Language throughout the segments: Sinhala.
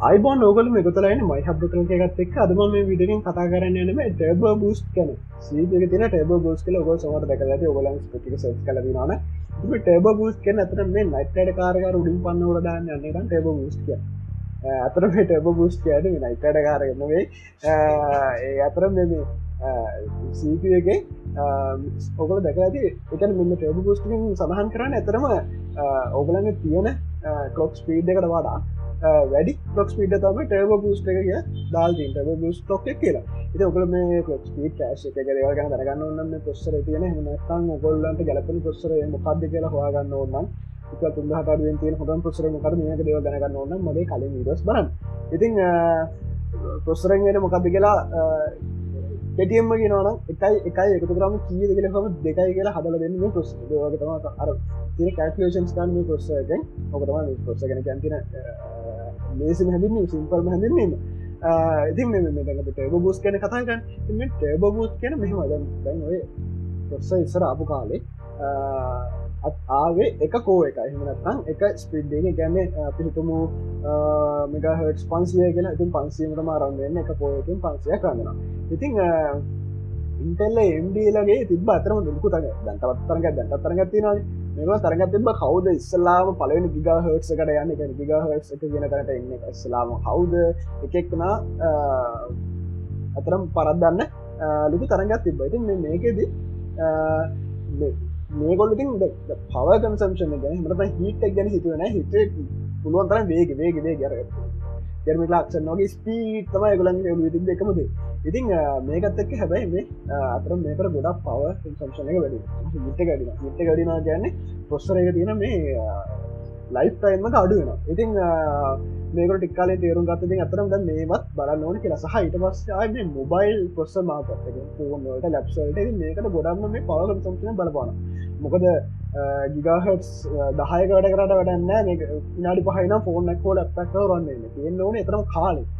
අයිබෝන් ඕගල මෙගතලයින මයි හබ්ටල එකත් එක් අදම මේ විඩින් කතා කරන්න නම ටබ බස් කන සීපක තින ටබ බස් කල ඔග සමට දකල ඔගලන් ටික සෙස් කලදනන ටබ බස් කන අතර මේ නයිටඩ කාරක උඩින් පන්න ොඩදාන්න යන්නේට ටබ බස් කිය අතර ටබ බස් කියද නයිටඩ කාරගන්නවේ ඒ අතර මෙම සීපගේ ඔගල දැකඇති එක මෙම ටබ බස්ටිින් සඳහන් කරන්න ඇතරම ඔගලඟ තියෙන කලොක් ස්පීඩ් එකට වඩා වැඩි ලොක් ස්පීඩ තම ටර්බ බස්ට එක කිය දාල්තින් ටබ බස් ලොක් කියලා ඉති ඔකල මේ ලොක් ස්පීඩ් කෑශ් එක ගරවගන්න දරගන්න ඔන්න පොස්සර තියෙන හමනත්තන් ඔගොල්ලන්ට ගැලපන පොස්සර මොකක්ද කියලා හවාගන්න ඕන්න එක තුන්හටුවෙන් තියෙන හොම පොස්සර මොකර මේක දෙව දැනගන්න ඕන්න මගේ කලින් විඩස් බරන් ඉතින් පොස්සරෙන්ගෙන මොකක්ද කියලා කෙටියම්ම ගෙනවන එකයි එකතු කරම කීද කියල හම දෙකයි කියලා හදල දෙන්න පොස් දවගතම අර තින කල්කලේෂන්ස් කන්න පොස්සයකෙන් ඔකතම පොස්ස ගෙන කැන්තින ලේසි හැදින්නේ සිම්පල්ම හැදින්නීම ඉතින් මෙට ටේබ බස් කන කතාගන්න ටේබ බස් කියන මෙහම දැන් ඔය පොස්ස ඉස්සර අපපු කාලේ ආවේ එක කෝ එක එහමනත්තන් එක ස්පිඩ්ඩේ ගැන්නේ පිහිතුමු මෙගහට පන්සිය ගෙන ඉතින් පන්සීමට මාරන්ගන්න එක පෝයකින් පන්සිය කරන්නවා ඉතිං ඉන්ටෙල්ල එම්ඩලගේ තිබ අතරම දුකු තග දැන්තවත් තරග දැන්ට තරගත්තින මෙම තරග තිබ කවද ඉස්සලාම පලවෙනි ගිගා හටස කට යන්න එක ගිගා හටස එක ගෙන කරට එන්න ඉස්ලාම හවද එකෙක්න අතරම් පරත්දන්න ලොකු තරගත් තිබ ඉතින් මේකෙද මේගොල්ලතින් පව කන්සම්ෂන ගැන මට හිට ගැන හිතුවන හිට පුළුවන් තරම් වේගේ ගැර ජර්මිලාක්ෂන් නොගේ ස්පීට් තමයි ගොලන් ති එකමද ඉතින් මේකත්තක හැබැයි මේ අතර මේකට ගොඩක් පව සම්ශනක වැඩ හිට ගඩින හිට ගඩිනා ගැන්නේ පොස්සරක තියෙන මේ ලයිෆ් ටයිම්ම අඩුවෙන ඉතින් මේක ටික්කාලේ තේරුම් ගත්තති අතරම ද මේවත් බලන්න ඕන කියලා සහ ඊට පස්සේ මේ මොබයිල් පොස්ස මාකට් ෆෝන්වලට ලැප්සල්ට මේකට ගොඩක්ම මේ පව කන්සම්ෂන බලපාන මොකද ගිගහටස් දහයකට කරට වැඩන්න ඉනාඩි පහන ෆෝනක්කෝ ලැප්ටක් රන්න තියෙන් ඕන එතරම කාලේ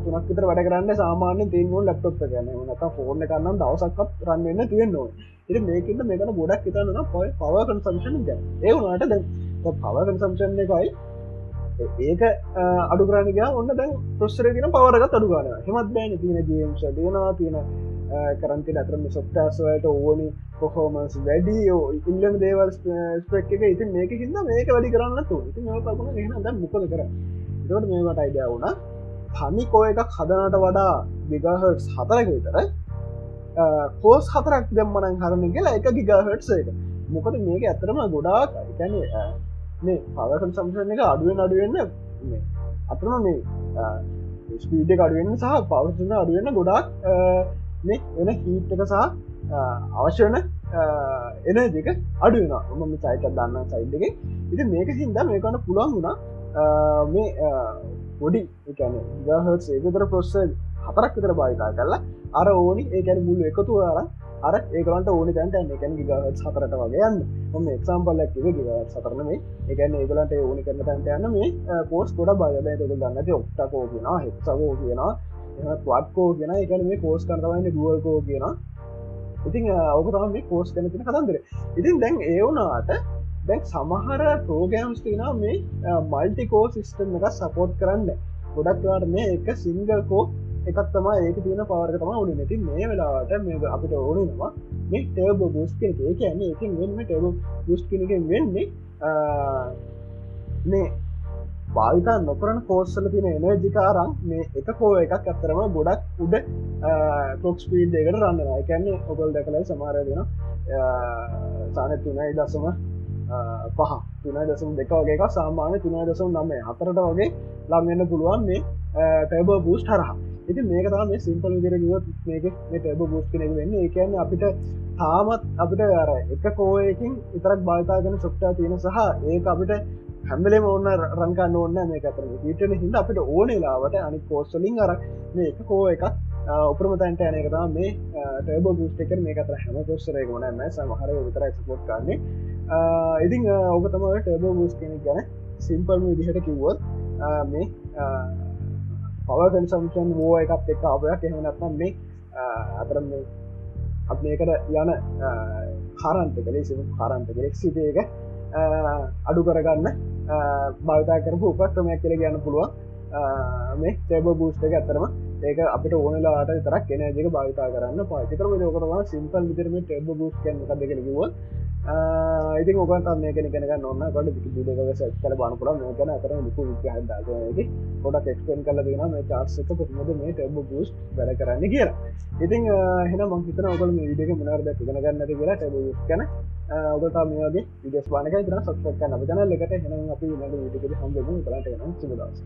තුනක් විතර වැඩ කරන්න සාමාන්‍ය තියන්ෝ ලැප්ටොප් ගන්න නක ෆෝර්න කරන්නම් දවසක්ත් රන්නන්න තියෙන් නොව ඉති මේකට මේකන ගොඩක් හිතන්න පොයි පව කන්සම්ෂන් ද ඒවුනාට දැ පව කන්සම්ෂන් එකයි ඒක අඩු කරනක ඔන්න දැන් ප්‍රස්්‍රය තින පවරගත් අඩු ගන්න හෙමත් බෑන තියන ගේම්ස දනවා තියෙන කරන්ති අතරම සොප්ටස්වලට ඕනි පොහෝමන්ස් වැඩියෝ ඉල්ලම දේවල් ස්පෙක් එක ඉතින් මේක හිද මේක වැඩි කරන්න තු ඉති පකුණ ද මුකද කර ට මේකට අයිඩිය වුණා හමි කෝ එකක් හදනට වඩා ගිගහටස් හතරක විතර කෝස් හතරක් දෙම්මනන් හරම කියලා එක ගිගහට්ස එක මොකද මේක ඇතරම ගොඩාක් එකැන මේ පවකන් සම්සන එක අඩුවෙන් අඩුවෙන්න අතරම මේ ස්පීඩ අඩුවෙන් සහ පවසන අඩුවෙන්න ගොඩක් මේ එන හීට් එක සහ අවශ්‍යන එන දෙක අඩුවෙන ම සයිට දන්න සයිඩ් එක ඉති මේක හින්ද මේකන්න පුළුවන් වුණා මේ පොඩි එකන ගහට ඒකතර පොස්ස හතරක් විතර භාවිතා කරලා අර ඕනි ඒකැන මුල්ල එකතු අර අර ඒකලන්ට ඕනි තැන්ට එකන ගිගහට සතරට වගේ යන්න ොම එක්සම්පල්ලක් ග සතරන මේ එකන ඒගලන්ට ඕනි කරන තැන්ට යන්න මේ පෝස් ගොඩ බයද ගන්නති ඔක්ටකෝ කියෙන හෙක්සකෝ කියන පවත්කෝ කියෙන එකන මේ පෝස් කරවන්න දුවල්කෝ කියන ඉතින් ඔකතම මේ පෝස් කන තින කතන්දර ඉතින් දැන් ඒවුනාට දැක් සමහර ප්‍රෝගෑම්ස් තින මේ මල්ටිකෝ සිිස්ටම් එක සපෝට් කරන්න ගොඩක්වාට මේ එක සිංගල්කෝ එකත්තම ඒක තියන පවර්ගතම උඩ නැති මේ වෙලාට මේ අපිට ඕනනවා මේ ටර්බ බස් කෙන ඒ කියන්නේ එකින් වෙන්න ටබ බස් කෙනකින් වෙන්නේ මේ භාවිතා නොකරන කෝස්සල තින එනර්ජිකාරම් මේ එක කෝ එකක් අත්තරම ගොඩක් උඩ පොක්ස් පීඩ් එකට රන්නවා එකන්නේ ඔගල් දැකලයි සමාරය දෙන සාන තුනයි දසම පහ තුනයි දසම් දෙක වගේ එක සාමාන්‍ය තුනයි දසම් නම්ේ හතරට වගේ ලංවෙන්න පුළුවන් මේ ටැබ බූස්් හරහ ඉති මේක තම මේ සිම්පල් විදිර ගියොත් මේක මේ ටැබ බූස් කෙනෙක වෙන්න ඒකන්න අපිට තාමත් අපිට අර එක කෝයකින් ඉතරක් භාවිතාගෙන සොට්ටා තියෙන සහ ඒක අපිට හැම්බලෙම ඔන්න රංකන්න ඕන්න මේ අතර හිටන හිද අපිට ඕනෙලාවට අනි කෝස්සලින් අර මේ එක කෝ එකක් උපරම තැන්ට යන එක තම මේ ටැබ බූස්් එක මේ අතර හැම පොස්සරය ගොන ම සමහර විතර සපෝට් කරන්නේ ඉතින් ඔක තම ටබ බස් කෙනෙක් ගැන සිම්පල්ම විදිහට කිව්වොත් මේ පව කන්සම්ෂන් වෝ එකත් එක් අපයක් එහෙමනත්නම් මේ අතර අප මේකට යන කාරන්ත කලේ සිම කාරන්ත කෙක්සිපයක අඩු කරගන්න භාවිතා කරපු උපක්‍රමයක් කියල ගන්න පුළුවන් මේ ටේබ බූස්ට එක ඇතරම ඒක අපිට ඕනලාට තරක් කෙනජක භාවිතා කරන්න පාතිකරම යෝකරවා සිම්පල් විතරම ටේබ බූස් කැ දෙකෙනකිව ඉතින් ඔකට මේ කෙන කෙනක නොන්න කොට දුදක සැත් කල බානපුල මේ කන අතර ලකු විහදාග පොඩක් එක්ස්පෙන් කල දෙන මේ චාර්සක පොමද මේ ටෙබ බස් වැඩ කරන්න කියලා ඉතින් හෙන මංහිතන ඔකල මේ විඩක මනාර්ද ගෙන ගන්නද කියලා ටැබ කන ඔකට මේගේ විදස් පානක ර සක්ක නබ ජන ලකට හෙන අපි විඩ හම ලට සිදස්